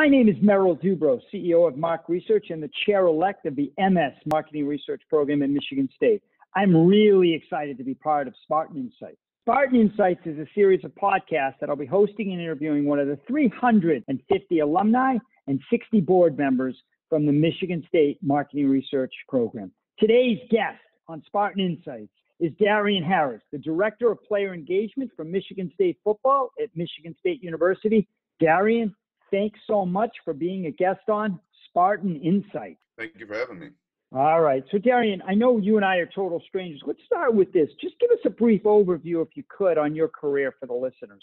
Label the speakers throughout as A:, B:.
A: My name is Merrill Dubrow, CEO of Mark Research and the chair-elect of the MS Marketing Research Program at Michigan State. I'm really excited to be part of Spartan Insights. Spartan Insights is a series of podcasts that I'll be hosting and interviewing one of the 350 alumni and 60 board members from the Michigan State Marketing Research Program. Today's guest on Spartan Insights is Darian Harris, the Director of Player Engagement for Michigan State Football at Michigan State University. Darian, thanks so much for being a guest on Spartan Insights.
B: Thank you for having me.
A: All right. So, Darian, I know you and I are total strangers. Let's start with this. Just give us a brief overview, if you could, on your career for the listeners.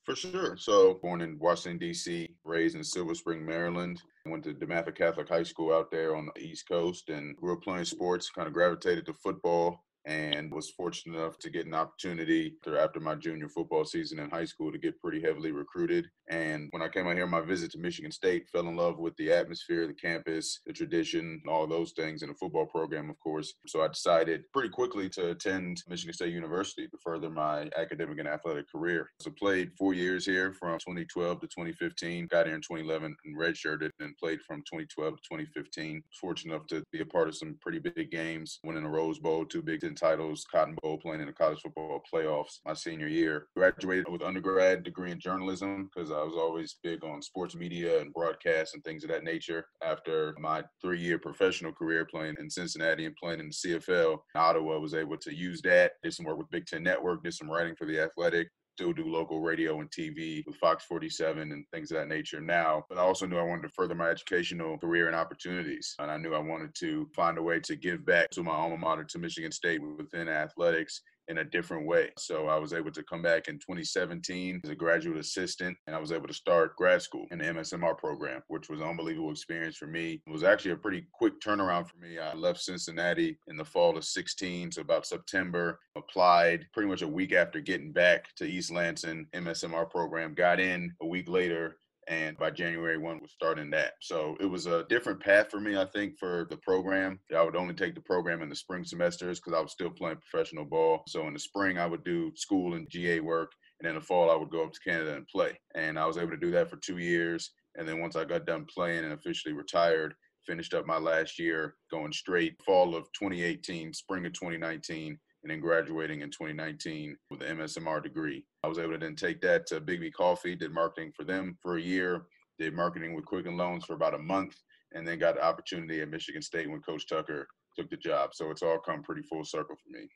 B: For sure. So, born in Washington, D.C., raised in Silver Spring, Maryland. Went to DeMatha Catholic High School out there on the East Coast and grew up playing sports, kind of gravitated to football, and was fortunate enough to get an opportunity after my junior football season in high school to get pretty heavily recruited. And when I came out here on my visit to Michigan State, fell in love with the atmosphere, the campus, the tradition, all those things, and the football program, of course. So I decided pretty quickly to attend Michigan State University to further my academic and athletic career. So played 4 years here from 2012 to 2015, got here in 2011 and redshirted and played from 2012 to 2015. Fortunate enough to be a part of some pretty big games, winning a Rose Bowl, 2 Big Ten titles, Cotton Bowl, playing in the college football playoffs my senior year. Graduated with undergrad degree in journalism because I was always big on sports media and broadcast and things of that nature. After my 3-year professional career playing in Cincinnati and playing in the CFL, in Ottawa, was able to use that, did some work with Big Ten Network, did some writing for The Athletic, still do local radio and TV with Fox 47 and things of that nature now. But I also knew I wanted to further my educational career and opportunities. And I knew I wanted to find a way to give back to my alma mater, to Michigan State, within athletics in a different way. So I was able to come back in 2017 as a graduate assistant, and I was able to start grad school in the MSMR program, which was an unbelievable experience for me. It was actually a pretty quick turnaround for me. I left Cincinnati in the fall of 16, so about September, applied pretty much a week after getting back to East Lansing, MSMR program, got in a week later, and by January 1, was starting that. So it was a different path for me, I think, for the program. I would only take the program in the spring semesters because I was still playing professional ball. So in the spring, I would do school and GA work. And in the fall, I would go up to Canada and play. And I was able to do that for 2 years. And then once I got done playing and officially retired, finished up my last year going straight fall of 2018, spring of 2019, and then graduating in 2019 with an MSMR degree. I was able to then take that to Big Coffee, did marketing for them for a year, did marketing with Quicken Loans for about a month, and then got the opportunity at Michigan State when Coach Tucker took the job. So it's all come pretty full circle for me.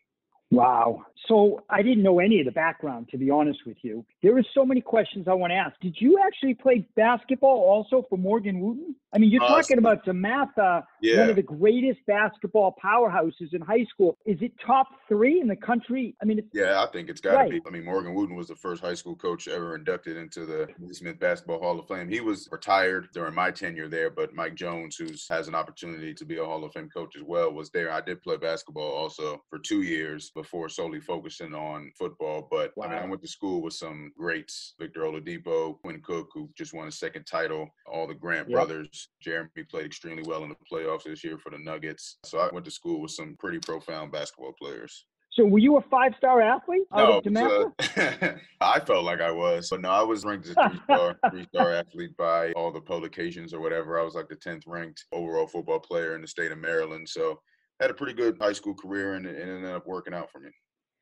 A: Wow. So I didn't know any of the background, to be honest with you. There are so many questions I want to ask. Did you actually play basketball also for Morgan Wooten? I mean, you're talking about DeMatha, one of the greatest basketball powerhouses in high school. Is it top 3 in the country? I mean,
B: yeah, I think it's got to be. I mean, Morgan Wooten was the first high school coach ever inducted into the Smith Basketball Hall of Fame. He was retired during my tenure there, but Mike Jones, who has an opportunity to be a Hall of Fame coach as well, was there. I did play basketball also for 2 years before solely focusing on football. But I mean, I went to school with some greats, Victor Oladipo, Quinn Cook, who just won a second title, all the Grant brothers. Jeremy played extremely well in the playoffs this year for the Nuggets. So I went to school with some pretty profound basketball players.
A: So were you a 5-star athlete?
B: No, I felt like I was. But no, I was ranked as a 3-star athlete by all the publications or whatever. I was like the 10th ranked overall football player in the state of Maryland. So had a pretty good high school career and it ended up working out for me.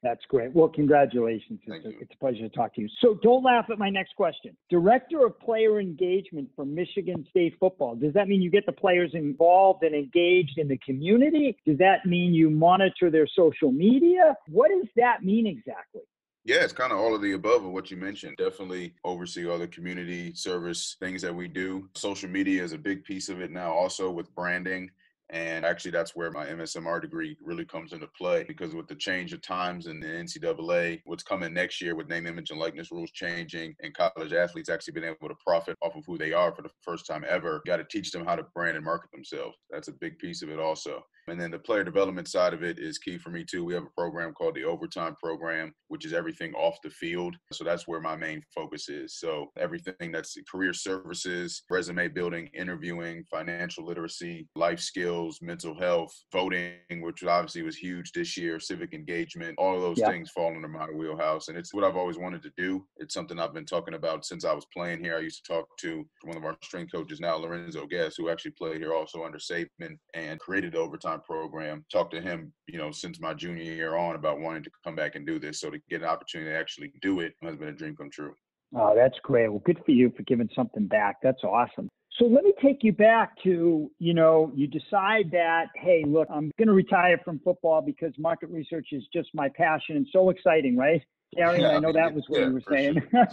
A: That's great. Well, congratulations. It's a pleasure to talk to you. So don't laugh at my next question. Director of Player Engagement for Michigan State Football. Does that mean you get the players involved and engaged in the community? Does that mean you monitor their social media? What does that mean exactly?
B: Yeah, it's kind of all of the above of what you mentioned. Definitely oversee all the community service things that we do. Social media is a big piece of it now, also with branding. And actually, that's where my MSMR degree really comes into play, because with the change of times in the NCAA, what's coming next year with name, image, and likeness rules changing, and college athletes actually being able to profit off of who they are for the first time ever, got to teach them how to brand and market themselves. That's a big piece of it also. And then the player development side of it is key for me too. We have a program called the Overtime Program, which is everything off the field. So that's where my main focus is. So everything that's career services, resume building, interviewing, financial literacy, life skills, skills, mental health, voting, which obviously was huge this year, civic engagement, all of those
A: Yeah.
B: things fall under my wheelhouse. And it's what I've always wanted to do. It's something I've been talking about since I was playing here. I used to talk to one of our strength coaches now, Lorenzo Guess, who actually played here also under Saban and created the overtime program. Talked to him, since my junior year on about wanting to come back and do this. So to get an opportunity to actually do it has been a dream come true.
A: Oh, that's great. Well, good for you for giving something back. That's awesome. So let me take you back to, you decide that, hey, look, I'm going to retire from football because market research is just my passion and so exciting, right? Darian, I know that was what you were saying. Sure.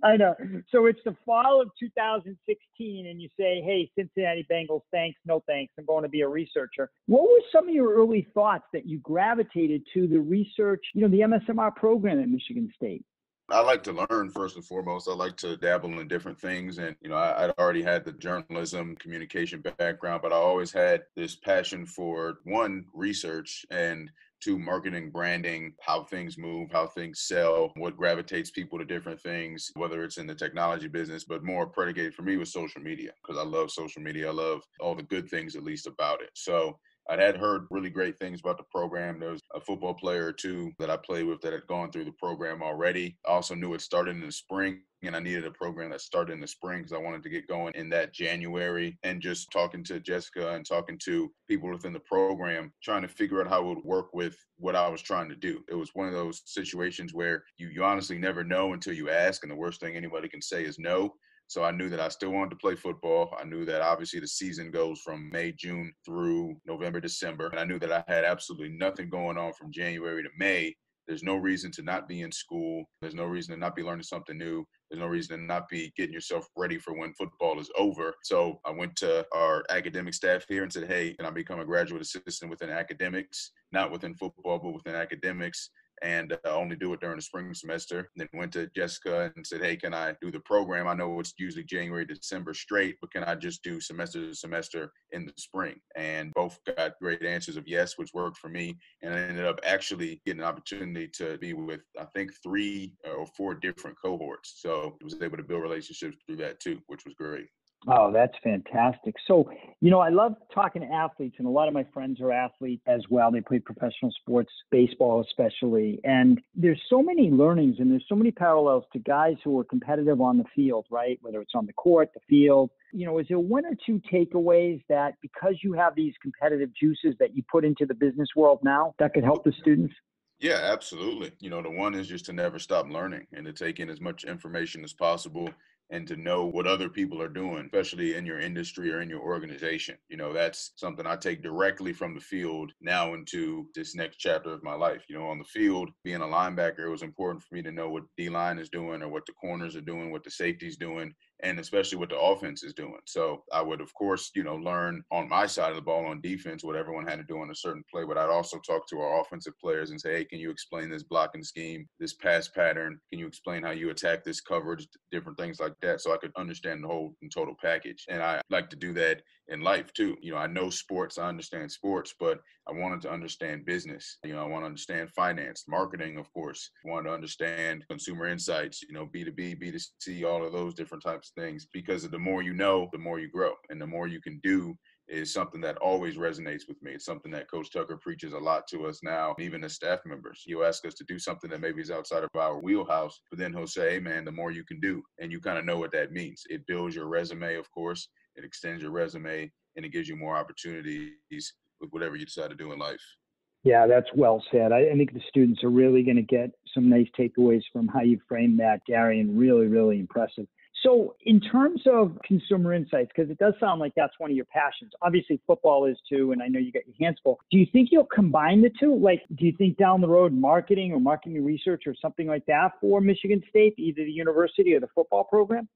A: I know. So it's the fall of 2016 and you say, hey, Cincinnati Bengals, thanks, no thanks. I'm going to be a researcher. What were some of your early thoughts that you gravitated to the research, the MSMR program at Michigan State?
B: I like to learn first and foremost. I like to dabble in different things. And, I'd already had the journalism, communication background, but I always had this passion for one, research, and two, marketing, branding, how things move, how things sell, what gravitates people to different things, whether it's in the technology business, but more predicated for me was social media because I love social media. I love all the good things, at least, about it. So I had heard really great things about the program. There was a football player or two that I played with that had gone through the program already. I also knew it started in the spring, and I needed a program that started in the spring because I wanted to get going in that January. And just talking to Jessica and talking to people within the program, trying to figure out how it would work with what I was trying to do. It was one of those situations where you honestly never know until you ask, and the worst thing anybody can say is no. So I knew that I still wanted to play football. I knew that obviously the season goes from May, June through November, December. And I knew that I had absolutely nothing going on from January to May. There's no reason to not be in school. There's no reason to not be learning something new. There's no reason to not be getting yourself ready for when football is over. So I went to our academic staff here and said, hey, can I become a graduate assistant within academics, not within football, but within academics? And only do it during the spring semester. Then went to Jessica and said, hey, can I do the program? I know it's usually January, December straight, but can I just do semester to semester in the spring? And both got great answers of yes, which worked for me. And I ended up actually getting an opportunity to be with, I think, 3 or 4 different cohorts. So I was able to build relationships through that too, which was great.
A: Oh, that's fantastic. So, I love talking to athletes, and a lot of my friends are athletes as well. They play professional sports, baseball especially. And there's so many learnings and there's so many parallels to guys who are competitive on the field, right? Whether it's on the court, the field. Is there one or two takeaways that because you have these competitive juices that you put into the business world now that could help the students?
B: Yeah, absolutely. The one is just to never stop learning and to take in as much information as possible and to know what other people are doing, especially in your industry or in your organization. That's something I take directly from the field now into this next chapter of my life. On the field, being a linebacker, it was important for me to know what D-line is doing or what the corners are doing, what the safety's doing, and especially what the offense is doing. So I would, of course, learn on my side of the ball on defense what everyone had to do on a certain play, but I'd also talk to our offensive players and say, hey, can you explain this blocking scheme, this pass pattern? Can you explain how you attack this coverage, different things like that, so I could understand the whole and total package. And I like to do that in life too. I know sports, I understand sports, but I wanted to understand business. I want to understand finance, marketing, of course. I wanted to understand consumer insights, B2B, B2C, all of those different types of things, because the more you know, the more you grow, and the more you can do is something that always resonates with me. It's something that Coach Tucker preaches a lot to us now, even as staff members. He'll ask us to do something that maybe is outside of our wheelhouse, but then he'll say, hey, man, the more you can do, and you kind of know what that means. It builds your resume, of course. It extends your resume, and it gives you more opportunities with whatever you decide to do in life.
A: Yeah, that's well said. I think the students are really going to get some nice takeaways from how you framed that, Darian. Really, really impressive. So in terms of consumer insights, because it does sound like that's one of your passions, obviously football is too, and I know you got your hands full. Do you think you'll combine the two? Like, do you think down the road marketing or marketing research or something like that for Michigan State, either the university or the football program?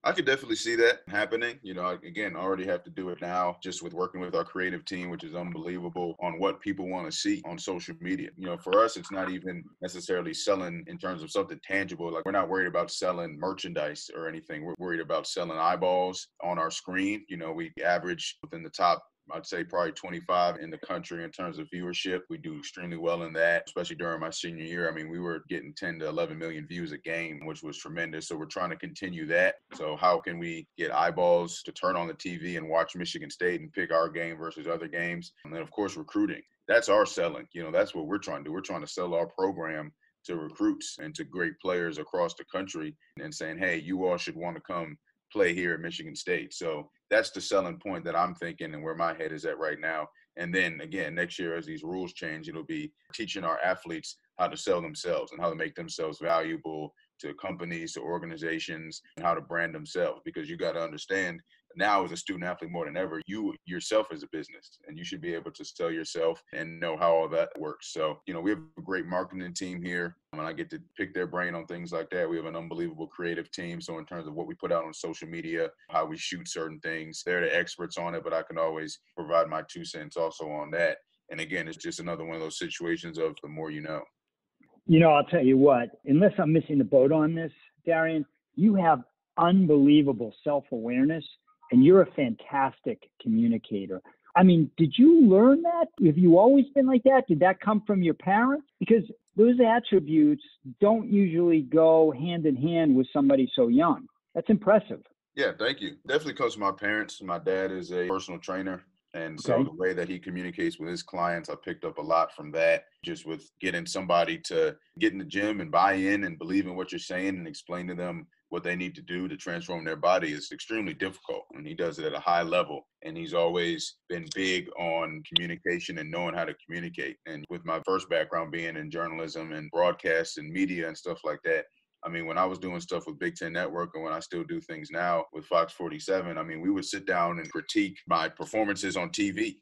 B: I could definitely see that happening. Again, I already have to do it now just with working with our creative team, which is unbelievable on what people want to see on social media. For us, it's not even necessarily selling in terms of something tangible. Like, we're not worried about selling merchandise or anything. We're worried about selling eyeballs on our screen. We average within the top I'd say probably 25 in the country in terms of viewership. We do extremely well in that, especially during my senior year. I mean, we were getting 10 to 11 million views a game, which was tremendous. So we're trying to continue that. So how can we get eyeballs to turn on the TV and watch Michigan State and pick our game versus other games? And then, of course, recruiting. That's our selling. That's what we're trying to do. We're trying to sell our program to recruits and to great players across the country and saying, hey, you all should want to come play here at Michigan State. So that's the selling point that I'm thinking and where my head is at right now. And then again, next year, as these rules change, it'll be teaching our athletes how to sell themselves and how to make themselves valuable to companies, to organizations, and how to brand themselves. Because you got to understand now as a student athlete more than ever, you yourself is a business and you should be able to sell yourself and know how all that works. So, we have a great marketing team here and I get to pick their brain on things like that. We have an unbelievable creative team. So in terms of what we put out on social media, how we shoot certain things, they're the experts on it, but I can always provide my 2 cents also on that. And again, it's just another one of those situations of the more you know.
A: I'll tell you what, unless I'm missing the boat on this, Darian, you have unbelievable self-awareness and you're a fantastic communicator. I mean, did you learn that? Have you always been like that? Did that come from your parents? Because those attributes don't usually go hand in hand with somebody so young. That's impressive.
B: Yeah, thank you. Definitely comes from my parents. My dad is a personal trainer. And so
A: Okay.
B: the way that he communicates with his clients, I picked up a lot from that, just with getting somebody to get in the gym and buy in and believe in what you're saying and explain to them what they need to do to transform their body is extremely difficult. And he does it at a high level. And he's always been big on communication and knowing how to communicate. And with my first background being in journalism and broadcast and media and stuff like that, I mean, when I was doing stuff with Big Ten Network and when I still do things now with Fox 47, I mean, we would sit down and critique my performances on TV,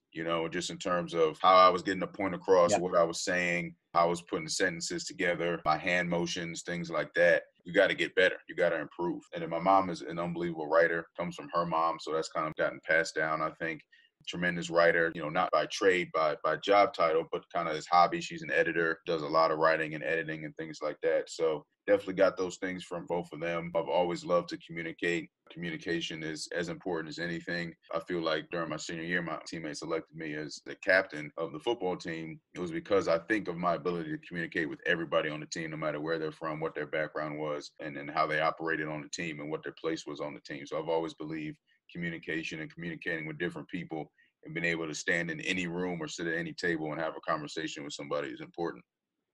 B: just in terms of how I was getting the point across, what I was saying, how I was putting sentences together, my hand motions, things like that. You got to get better. You got to improve. And then my mom is an unbelievable writer, comes from her mom. So that's kind of gotten passed down, I think. Tremendous writer, not by trade, by job title, but kind of his hobby. She's an editor, does a lot of writing and editing and things like that. So definitely got those things from both of them. I've always loved to communicate. Communication is as important as anything. I feel like during my senior year, my teammates elected me as the captain of the football team. It was because I think of my ability to communicate with everybody on the team, no matter where they're from, what their background was, and how they operated on the team and what their place was on the team. So I've always believed communication and communicating with different people and being able to stand in any room or sit at any table and have a conversation with somebody is important.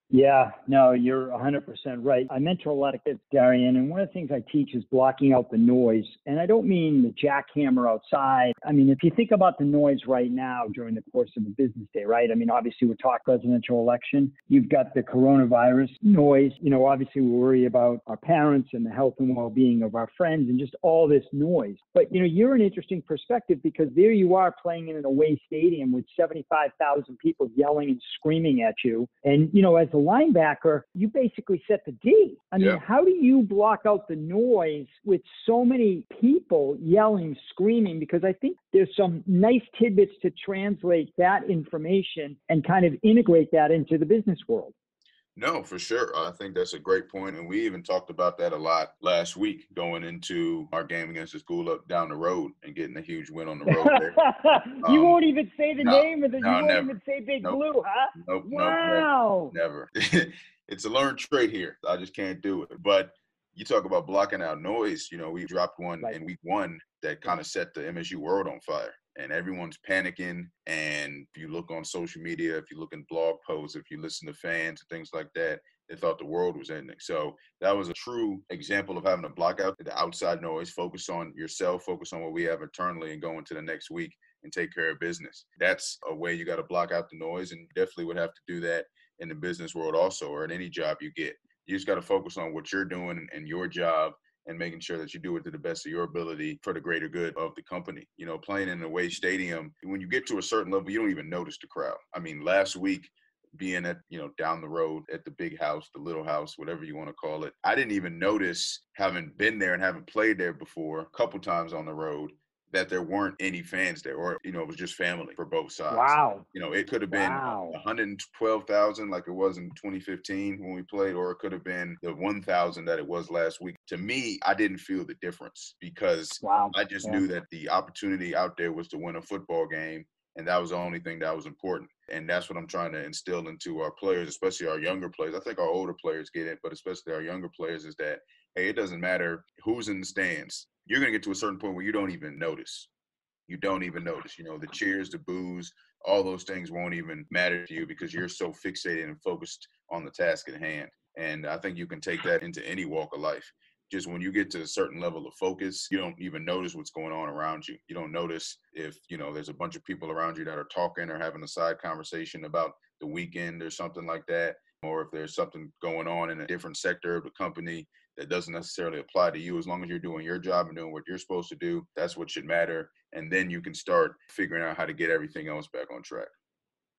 A: Yeah, no, you're 100% right. I mentor a lot of kids, Darian, and one of the things I teach is blocking out the noise. And I don't mean the jackhammer outside. I mean, if you think about the noise right now during the course of a business day, right? I mean, obviously, we're talking presidential election. You've got the coronavirus noise. Obviously, we worry about our parents and the health and well-being of our friends and just all this noise. But, you're an interesting perspective because there you are playing in an away stadium with 75,000 people yelling and screaming at you. And, as a linebacker, you basically set the D. I mean, How do you block out the noise with so many people yelling, screaming? Because I think there's some nice tidbits to translate that information and kind of integrate that into the business world.
B: No, for sure. I think that's a great point. And we even talked about that a lot last week going into our game against the school up down the road and getting a huge win on the road there.
A: You won't even say the name of it.
B: No,
A: you won't
B: never.
A: even say Big
B: Nope.
A: Blue, huh?
B: Nope.
A: Wow.
B: Never. It's a learned trait here. I just can't do it. But you talk about blocking out noise. We dropped one in week 1 that kind of set the MSU world on fire. And everyone's panicking. And if you look on social media, if you look in blog posts, if you listen to fans and things like that, they thought the world was ending. So that was a true example of having to block out the outside noise, focus on yourself, focus on what we have internally and go into the next week and take care of business. That's a way you got to block out the noise, and definitely would have to do that in the business world also, or in any job you get. You just got to focus on what you're doing and your job and making sure that you do it to the best of your ability for the greater good of the company. Playing in an away stadium, when you get to a certain level, you don't even notice the crowd. I mean, last week, being at, down the road at the big house, the little house, whatever you want to call it, I didn't even notice, having been there and having played there before a couple times on the road, that there weren't any fans there, or, it was just family for both sides.
A: Wow.
B: It could have been 112,000 like it was in 2015 when we played, or it could have been the 1,000 that it was last week. To me, I didn't feel the difference because I just knew that the opportunity out there was to win a football game. And that was the only thing that was important. And that's what I'm trying to instill into our players, especially our younger players. I think our older players get it, but especially our younger players is that, hey, it doesn't matter who's in the stands. You're going to get to a certain point where you don't even notice. You don't even notice, the cheers, the boos, all those things won't even matter to you because you're so fixated and focused on the task at hand. And I think you can take that into any walk of life. Just when you get to a certain level of focus, you don't even notice what's going on around you. You don't notice if, there's a bunch of people around you that are talking or having a side conversation about the weekend or something like that, or if there's something going on in a different sector of the company that doesn't necessarily apply to you. As long as you're doing your job and doing what you're supposed to do, that's what should matter. And then you can start figuring out how to get everything else back on track.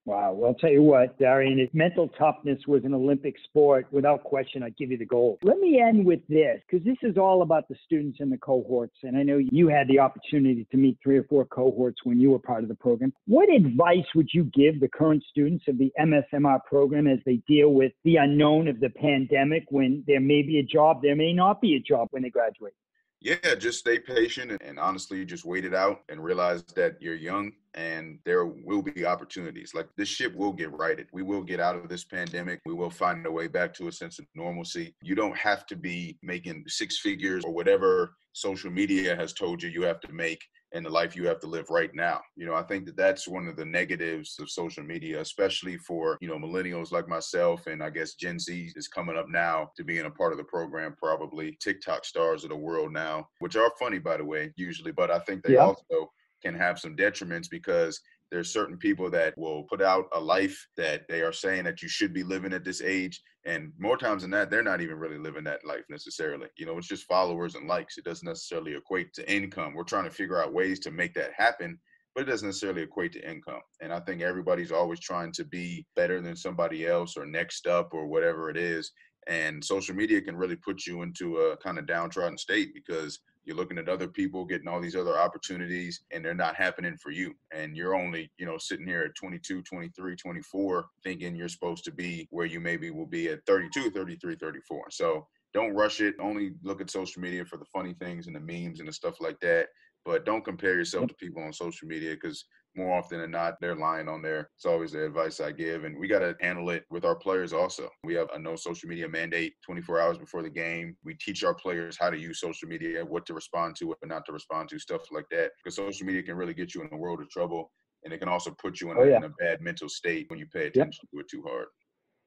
A: Wow. Well, I'll tell you what, Darian, if mental toughness was an Olympic sport, without question, I'd give you the gold. Let me end with this, because this is all about the students and the cohorts. And I know you had the opportunity to meet 3 or 4 cohorts when you were part of the program. What advice would you give the current students of the MSMR program as they deal with the unknown of the pandemic, when there may be a job, there may not be a job when they graduate?
B: Yeah, just stay patient and honestly just wait it out and realize that you're young and there will be opportunities. Like, this ship will get righted. We will get out of this pandemic. We will find a way back to a sense of normalcy. You don't have to be making 6 figures or whatever social media has told you have to make and the life you have to live right now. I think that that's one of the negatives of social media, especially for, millennials like myself. And I guess Gen Z is coming up now to being a part of the program, probably TikTok stars of the world now, which are funny, by the way, usually. But I think they also can have some detriments because there's certain people that will put out a life that they are saying that you should be living at this age. And more times than that, they're not even really living that life necessarily. It's just followers and likes. It doesn't necessarily equate to income. We're trying to figure out ways to make that happen, but it doesn't necessarily equate to income. And I think everybody's always trying to be better than somebody else or next up or whatever it is. And social media can really put you into a kind of downtrodden state because you're looking at other people getting all these other opportunities and they're not happening for you. And you're only, sitting here at 22, 23, 24, thinking you're supposed to be where you maybe will be at 32, 33, 34. So don't rush it. Only look at social media for the funny things and the memes and the stuff like that. But don't compare yourself to people on social media because more often than not, they're lying on there. It's always the advice I give. And we got to handle it with our players also. We have a no social media mandate 24 hours before the game. We teach our players how to use social media, what to respond to, what not to respond to, stuff like that. Because social media can really get you in a world of trouble. And it can also put you in a bad mental state when you pay attention to it too hard.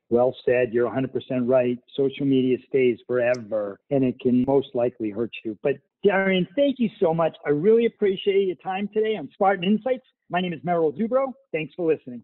A: Well said. You're 100% right. Social media stays forever, and it can most likely hurt you. But Darian, thank you so much. I really appreciate your time today on Spartan Insights. My name is Merrill Zubro. Thanks for listening.